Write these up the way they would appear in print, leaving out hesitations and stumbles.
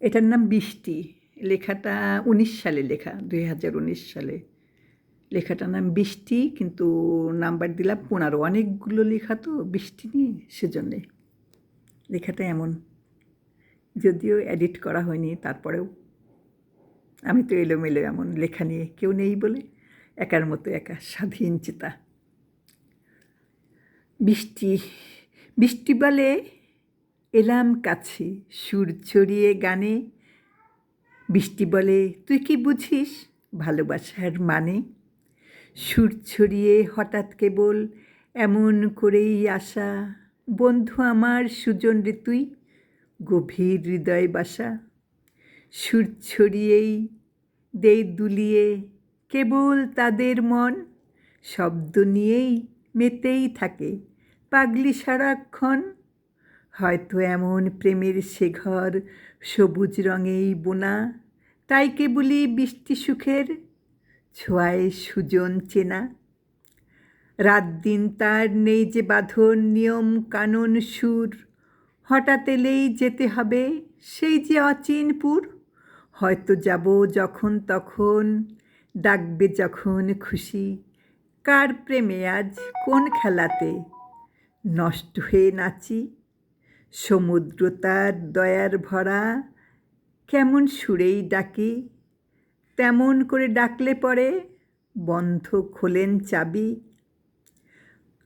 এটার নাম বৃষ্টি। লেখাটা 19 সালে লেখা, 2019 সালে। লেখাটার নাম বৃষ্টি, কিন্তু নাম্বার দিলাম 15। অনেকগুলো লেখা তো বৃষ্টি নিয়ে, সেজন্যে লেখাটা এমন। যদিও এডিট করা হয়নি, তারপরেও আমি তো এলোমেলো এমন লেখা নিয়ে, কেউ নেই বলে একার মতো একা স্বাধীন চেতা। বৃষ্টি বৃষ্টি বলে এলাম কাছে সুর ছড়িয়ে গানে। বৃষ্টি বলে তুই কি বুঝিস ভালোবাসার মানে। সুর ছড়িয়ে হঠাৎ কেবল এমন করেই আসা, বন্ধু আমার সুজন রে তুই গভীর হৃদয় বাসা। সুর ছড়িয়েই দেই দুলিয়ে কেবল তাদের মন, শব্দ নিয়েই মেতেই থাকে পাগলি সারাক্ষণ। হয়তো এমন প্রেমের সে ঘর সবুজ রঙেই বোনা, তাই কেবলই বৃষ্টি সুখের ছোঁয়ায় সুজন চেনা। রাত দিন তার নেই যে বাঁধন নিয়ম কানুন সুর, হঠাৎ এলেই যেতে হবে সেই যে অচিনপুর। হয়তো যাব যখন তখন, ডাকবে যখন খুশি, কার প্রেমে আজ কোন খেলাতে নষ্ট হয়ে নাচি। সমুদ্র তার দয়ার ভরা কেমন সুরেই ডাকি, তেমন করে ডাকলে পরে বন্ধ খোলেন চাবি।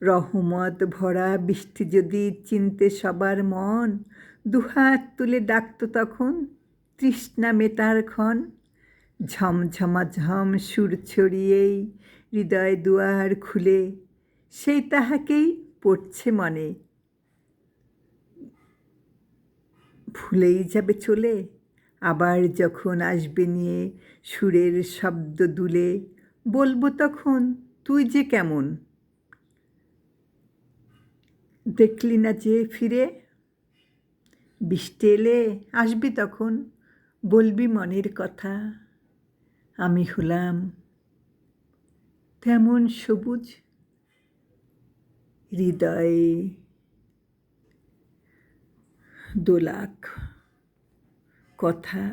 রহমত ভরা বৃষ্টি যদি চিনতে সবার মন, দুহাত তুলে ডাকত তখন তৃষ্ণা মেটার ক্ষণ। ঝমঝমা ঝম সুর ছড়িয়েই হৃদয় দুয়ার খুলে, সেই তাহাকেই পড়ছে মনে, ভুলেই যাবে চলে। আবার যখন আসবে নিয়ে সুরের শব্দ দুলে, বলবো তখন তুই যে কেমন, দেখলি না যে ফিরে। বৃষ্টি এলে আসবি তখন, বলবি মনের কথা, আমি হলাম তেমন সবুজ হৃদয়ে দোলাক কথা।